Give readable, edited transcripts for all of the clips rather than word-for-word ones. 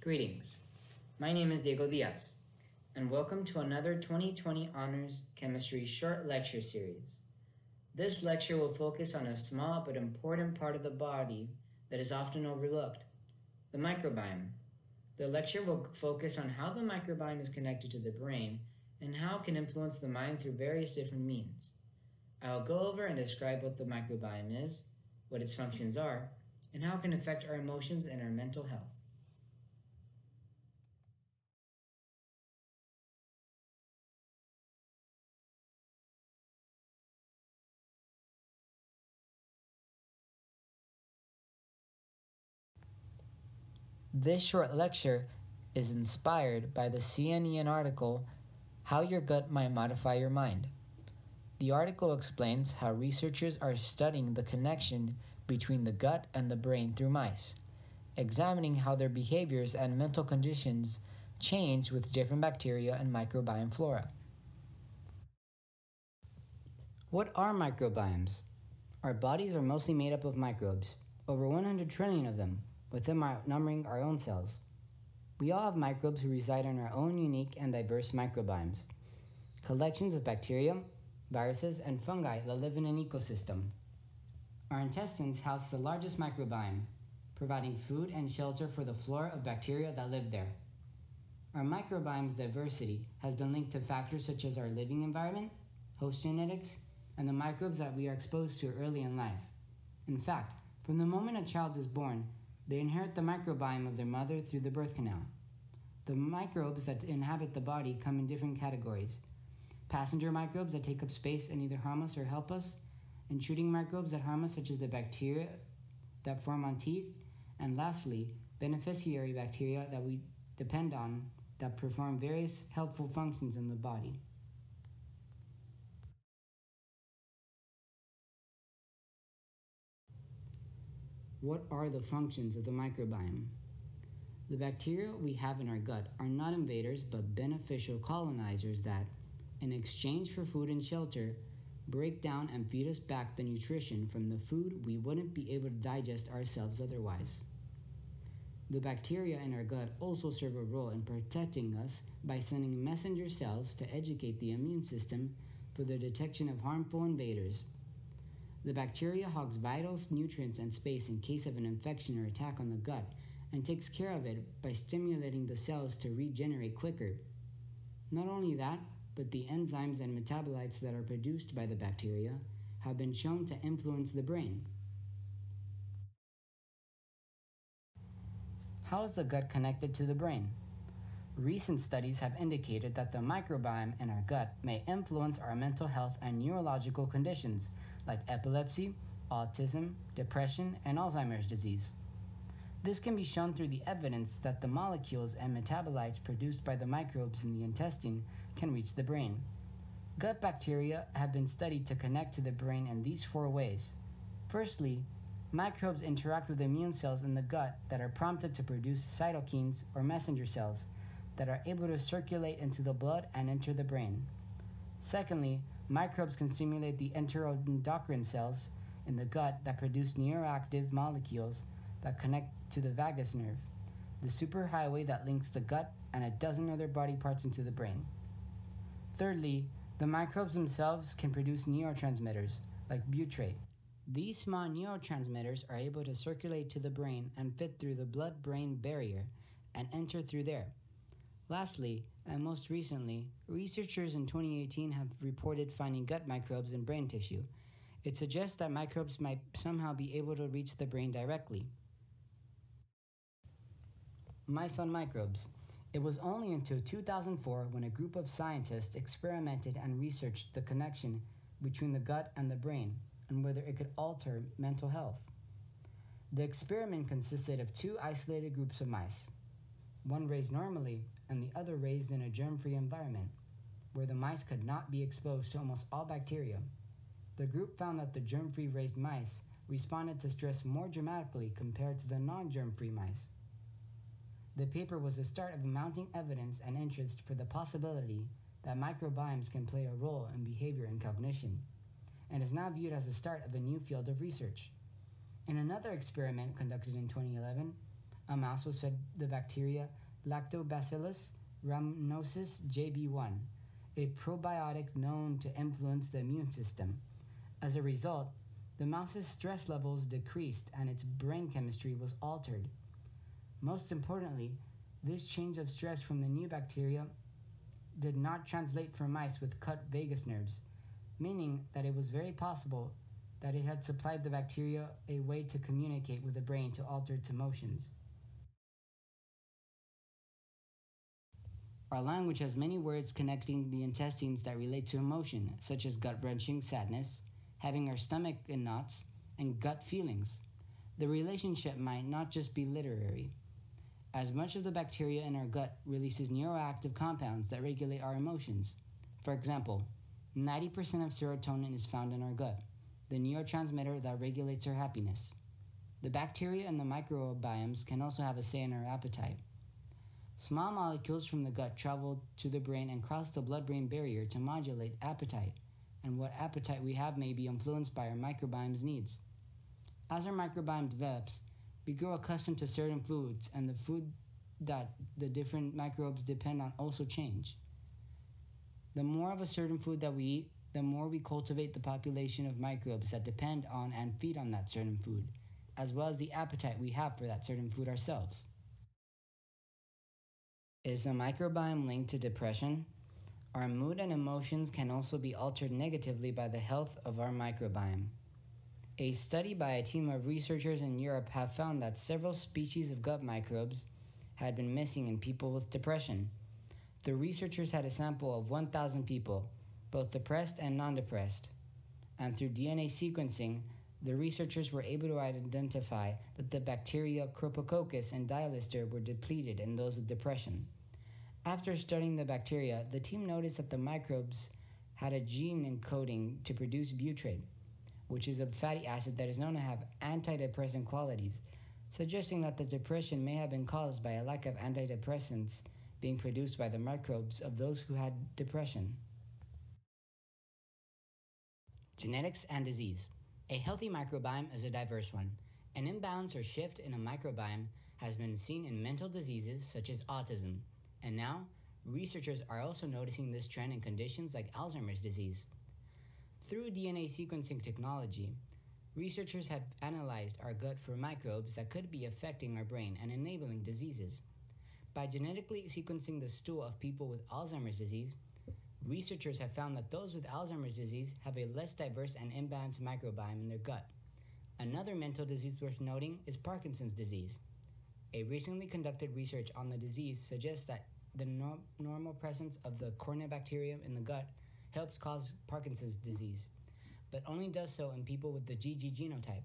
Greetings. My name is Diaz, and welcome to another 2020 Honors Chemistry short lecture series. This lecture will focus on a small but important part of the body that is often overlooked, the microbiome. The lecture will focus on how the microbiome is connected to the brain and how it can influence the mind through various different means. I will go over and describe what the microbiome is, what its functions are, and how it can affect our emotions and our mental health. This short lecture is inspired by the CNN article, How Your Gut Might Modify Your Mind. The article explains how researchers are studying the connection between the gut and the brain through mice, examining how their behaviors and mental conditions change with different bacteria and microbiome flora. What are microbiomes? Our bodies are mostly made up of microbes, over 100 trillion of them, with them outnumbering our own cells. We all have microbes who reside in our own unique and diverse microbiomes, collections of bacteria, viruses, and fungi that live in an ecosystem. Our intestines house the largest microbiome, providing food and shelter for the flora of bacteria that live there. Our microbiome's diversity has been linked to factors such as our living environment, host genetics, and the microbes that we are exposed to early in life. In fact, from the moment a child is born, they inherit the microbiome of their mother through the birth canal. The microbes that inhabit the body come in different categories. Passenger microbes that take up space and either harm us or help us, intruding microbes that harm us such as the bacteria that form on teeth, and lastly, beneficiary bacteria that we depend on that perform various helpful functions in the body. What are the functions of the microbiome? The bacteria we have in our gut are not invaders but beneficial colonizers that, in exchange for food and shelter, break down and feed us back the nutrition from the food we wouldn't be able to digest ourselves otherwise. The bacteria in our gut also serve a role in protecting us by sending messenger cells to educate the immune system for the detection of harmful invaders. The bacteria hogs vital nutrients and space in case of an infection or attack on the gut and takes care of it by stimulating the cells to regenerate quicker. Not only that, but the enzymes and metabolites that are produced by the bacteria have been shown to influence the brain. How is the gut connected to the brain? Recent studies have indicated that the microbiome in our gut may influence our mental health and neurological conditions like epilepsy, autism, depression, and Alzheimer's disease. This can be shown through the evidence that the molecules and metabolites produced by the microbes in the intestine can reach the brain. Gut bacteria have been studied to connect to the brain in these four ways. Firstly, microbes interact with immune cells in the gut that are prompted to produce cytokines or messenger cells that are able to circulate into the blood and enter the brain. Secondly, microbes can stimulate the enteroendocrine cells in the gut that produce neuroactive molecules that connect to the vagus nerve, the superhighway that links the gut and a dozen other body parts into the brain. Thirdly, the microbes themselves can produce neurotransmitters, like butyrate. These small neurotransmitters are able to circulate to the brain and fit through the blood-brain barrier and enter through there. Lastly, and most recently, researchers in 2018 have reported finding gut microbes in brain tissue. It suggests that microbes might somehow be able to reach the brain directly. Mice on microbes. It was only until 2004 when a group of scientists experimented and researched the connection between the gut and the brain and whether it could alter mental health. The experiment consisted of two isolated groups of mice, one raised normally and the other raised in a germ-free environment, where the mice could not be exposed to almost all bacteria. The group found that the germ-free raised mice responded to stress more dramatically compared to the non-germ-free mice. The paper was the start of mounting evidence and interest for the possibility that microbiomes can play a role in behavior and cognition, and is now viewed as the start of a new field of research. In another experiment conducted in 2011, A mouse was fed the bacteria Lactobacillus rhamnosus JB1, a probiotic known to influence the immune system. As a result, the mouse's stress levels decreased and its brain chemistry was altered. Most importantly, this change of stress from the new bacteria did not translate for mice with cut vagus nerves, meaning that it was very possible that it had supplied the bacteria a way to communicate with the brain to alter its emotions. Our language has many words connecting the intestines that relate to emotion, such as gut wrenching sadness, having our stomach in knots, and gut feelings. The relationship might not just be literary, as much of the bacteria in our gut releases neuroactive compounds that regulate our emotions. For example, 90% of serotonin is found in our gut, the neurotransmitter that regulates our happiness. The bacteria and the microbiomes can also have a say in our appetite. Small molecules from the gut travel to the brain and cross the blood brain barrier to modulate appetite, and what appetite we have may be influenced by our microbiome's needs. As our microbiome develops, we grow accustomed to certain foods, and the food that the different microbes depend on also change. The more of a certain food that we eat, the more we cultivate the population of microbes that depend on and feed on that certain food, as well as the appetite we have for that certain food ourselves. Is the microbiome linked to depression? Our mood and emotions can also be altered negatively by the health of our microbiome. A study by a team of researchers in Europe have found that several species of gut microbes had been missing in people with depression. The researchers had a sample of 1,000 people, both depressed and non depressed, and through DNA sequencing, the researchers were able to identify that the bacteria Cropococcus and Dialister were depleted in those with depression. After studying the bacteria, the team noticed that the microbes had a gene encoding to produce butyrate, which is a fatty acid that is known to have antidepressant qualities, suggesting that the depression may have been caused by a lack of antidepressants being produced by the microbes of those who had depression. Genetics and disease. A healthy microbiome is a diverse one. An imbalance or shift in a microbiome has been seen in mental diseases such as autism, and now researchers are also noticing this trend in conditions like Alzheimer's disease. Through DNA sequencing technology, researchers have analyzed our gut for microbes that could be affecting our brain and enabling diseases. By genetically sequencing the stool of people with Alzheimer's disease, researchers have found that those with Alzheimer's disease have a less diverse and imbalanced microbiome in their gut. Another mental disease worth noting is Parkinson's disease. A recently conducted research on the disease suggests that the normal presence of the corynebacterium in the gut helps cause Parkinson's disease, but only does so in people with the GG genotype.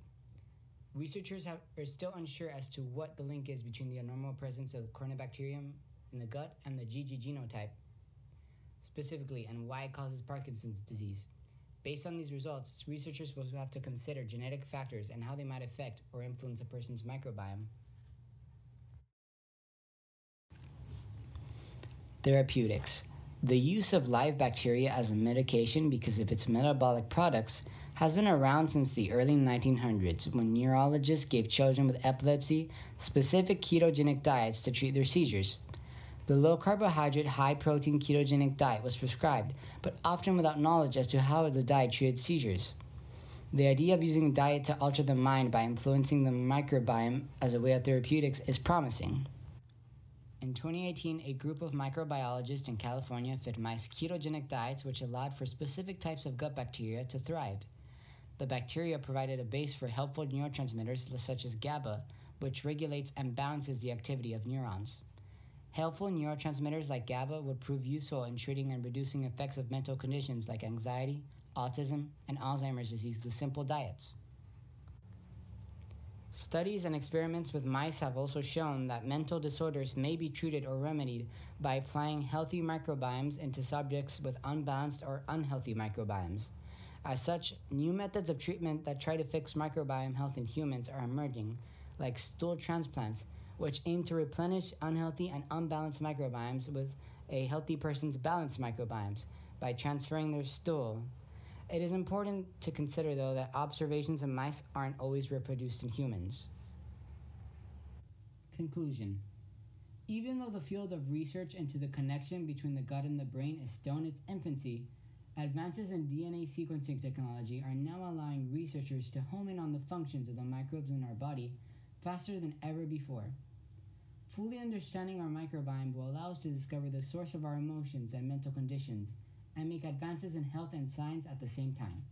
Are still unsure as to what the link is between the abnormal presence of corynebacterium in the gut and the GG genotype specifically, and why it causes Parkinson's disease. Based on these results, researchers will have to consider genetic factors and how they might affect or influence a person's microbiome. Therapeutics. The use of live bacteria as a medication because of its metabolic products has been around since the early 1900s when neurologists gave children with epilepsy specific ketogenic diets to treat their seizures. The low carbohydrate, high protein ketogenic diet was prescribed, but often without knowledge as to how the diet treated seizures. The idea of using a diet to alter the mind by influencing the microbiome as a way of therapeutics is promising. In 2018, a group of microbiologists in California fed mice ketogenic diets which allowed for specific types of gut bacteria to thrive. The bacteria provided a base for helpful neurotransmitters such as GABA, which regulates and balances the activity of neurons. Helpful neurotransmitters like GABA would prove useful in treating and reducing effects of mental conditions like anxiety, autism, and Alzheimer's disease with simple diets. Studies and experiments with mice have also shown that mental disorders may be treated or remedied by applying healthy microbiomes into subjects with unbalanced or unhealthy microbiomes. As such, new methods of treatment that try to fix microbiome health in humans are emerging, like stool transplants, which aim to replenish unhealthy and unbalanced microbiomes with a healthy person's balanced microbiomes by transferring their stool. It is important to consider, though, that observations in mice aren't always reproduced in humans. Conclusion. Even though the field of research into the connection between the gut and the brain is still in its infancy, advances in DNA sequencing technology are now allowing researchers to home in on the functions of the microbes in our body faster than ever before. Fully understanding our microbiome will allow us to discover the source of our emotions and mental conditions and make advances in health and science at the same time.